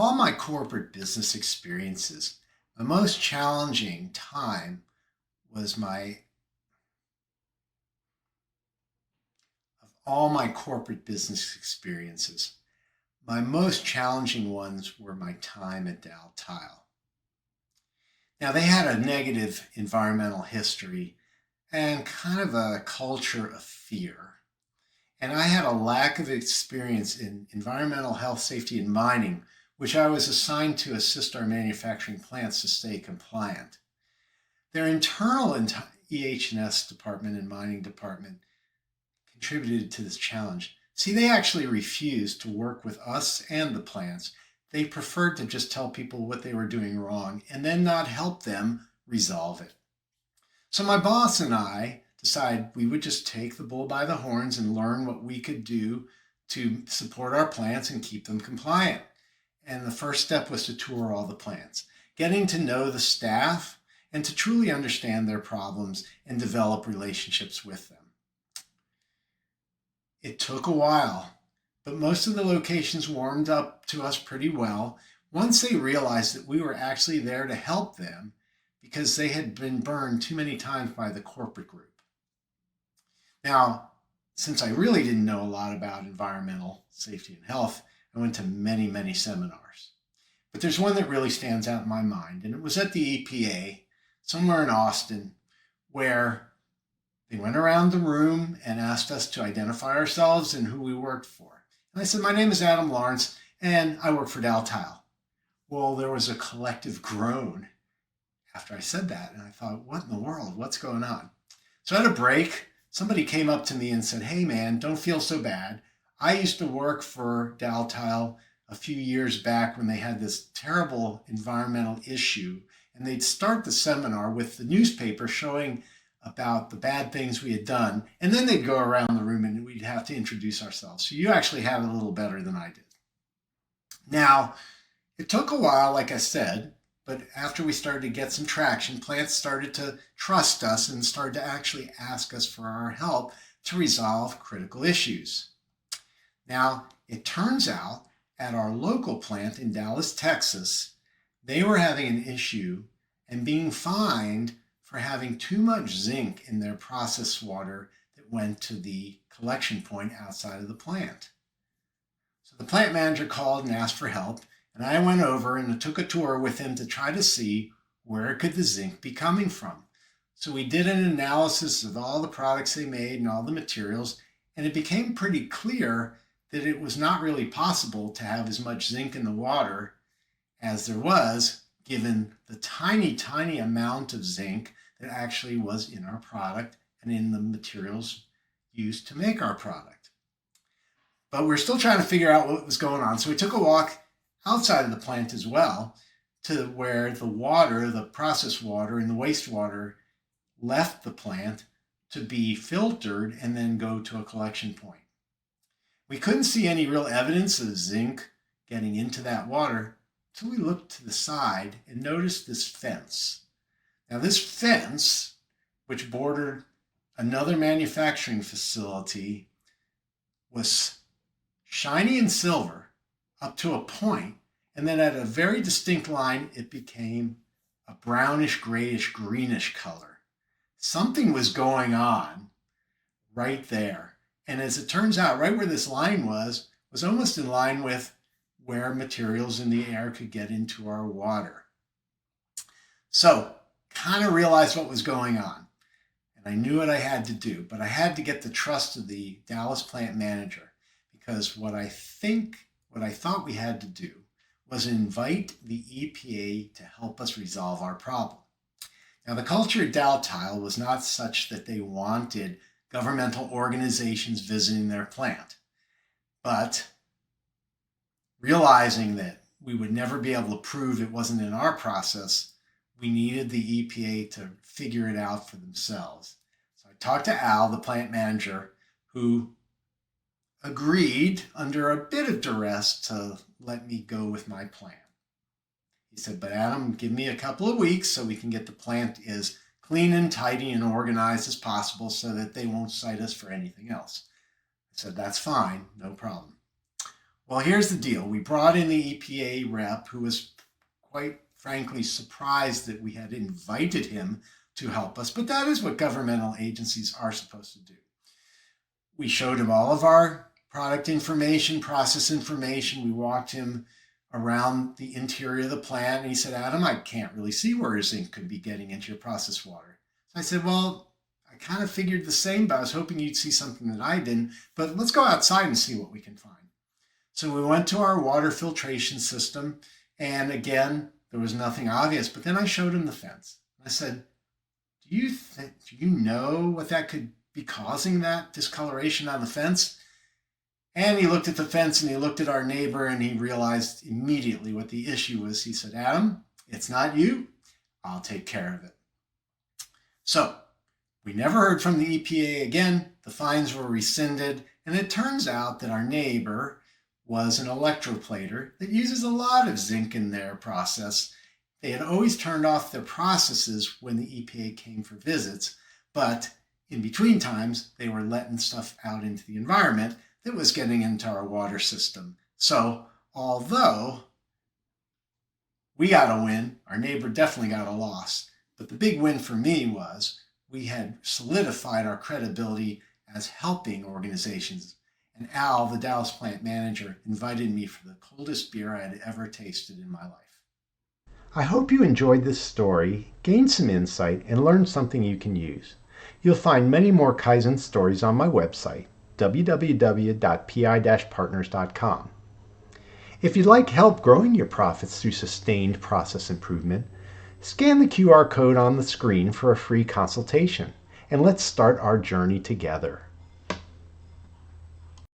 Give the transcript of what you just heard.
all my corporate business experiences, the most challenging time was of all my corporate business experiences, my most challenging ones were my time at Daltile. Now, they had a negative environmental history and kind of a culture of fear. And I had a lack of experience in environmental health, safety, and mining, which I was assigned to assist our manufacturing plants to stay compliant. Their internal EH&S department and mining department contributed to this challenge. See, they actually refused to work with us and the plants. They preferred to just tell people what they were doing wrong and then not help them resolve it. So my boss and I decided we would just take the bull by the horns and learn what we could do to support our plants and keep them compliant. And the first step was to tour all the plants, getting to know the staff and to truly understand their problems and develop relationships with them. It took a while, but most of the locations warmed up to us pretty well once they realized that we were actually there to help them because they had been burned too many times by the corporate group. Now, since I really didn't know a lot about environmental safety and health, I went to many, many seminars. But there's one that really stands out in my mind, and it was at the EPA, somewhere in Austin, where they went around the room and asked us to identify ourselves and who we worked for. And I said, my name is Adam Lawrence, and I work for Daltile. Well, there was a collective groan after I said that, and I thought, what in the world? What's going on? So at a break, somebody came up to me and said, hey man, don't feel so bad. I used to work for Daltile a few years back when they had this terrible environmental issue, and they'd start the seminar with the newspaper showing about the bad things we had done, and then they'd go around the room and we'd have to introduce ourselves. So you actually have it a little better than I did. Now, it took a while, like I said, but after we started to get some traction, plants started to trust us and started to actually ask us for our help to resolve critical issues. Now, it turns out at our local plant in Dallas, Texas, they were having an issue and being fined for having too much zinc in their process water that went to the collection point outside of the plant. So the plant manager called and asked for help, and I went over and took a tour with him to try to see where could the zinc be coming from. So we did an analysis of all the products they made and all the materials, and it became pretty clear that it was not really possible to have as much zinc in the water as there was, given the tiny, tiny amount of zinc that actually was in our product and in the materials used to make our product. But we're still trying to figure out what was going on. So we took a walk outside of the plant as well to where the water, the process water and the wastewater left the plant to be filtered and then go to a collection point. We couldn't see any real evidence of zinc getting into that water until we looked to the side and noticed this fence. Now this fence, which bordered another manufacturing facility, was shiny and silver up to a point, and then at a very distinct line, it became a brownish, grayish, greenish color. Something was going on right there. And as it turns out, right where this line was almost in line with where materials in the air could get into our water. So, kind of realized what was going on. And I knew what I had to do, but I had to get the trust of the Dallas plant manager, because what I thought we had to do was invite the EPA to help us resolve our problem. Now, the culture at Daltile was not such that they wanted governmental organizations visiting their plant, but realizing that we would never be able to prove it wasn't in our process, we needed the EPA to figure it out for themselves. So I talked to Al, the plant manager, who agreed under a bit of duress to let me go with my plan. He said, but Adam, give me a couple of weeks so we can get the plant as clean and tidy and organized as possible so that they won't cite us for anything else. I said, that's fine, no problem. Well, here's the deal. We brought in the EPA rep who was quite frankly surprised that we had invited him to help us, but that is what governmental agencies are supposed to do. We showed him all of our product information, process information. We walked him around the interior of the plant, and he said, Adam, I can't really see where his ink could be getting into your process water. So I said, well, I kind of figured the same, but I was hoping you'd see something that I didn't. But let's go outside and see what we can find. So we went to our water filtration system, and again, there was nothing obvious. But then I showed him the fence. I said, do you know what that could be causing, that discoloration on the fence? And he looked at the fence and he looked at our neighbor and he realized immediately what the issue was. He said, Adam, it's not you. I'll take care of it. So we never heard from the EPA again. The fines were rescinded. And it turns out that our neighbor was an electroplater that uses a lot of zinc in their process. They had always turned off their processes when the EPA came for visits, but in between times, they were letting stuff out into the environment that was getting into our water system. So although we got a win, our neighbor definitely got a loss. But the big win for me was we had solidified our credibility as helping organizations. And Al, the Dallas plant manager, invited me for the coldest beer I had ever tasted in my life. I hope you enjoyed this story, gained some insight, and learned something you can use. You'll find many more Kaizen stories on my website, www.pi-partners.com. If you'd like help growing your profits through sustained process improvement, scan the QR code on the screen for a free consultation, and let's start our journey together.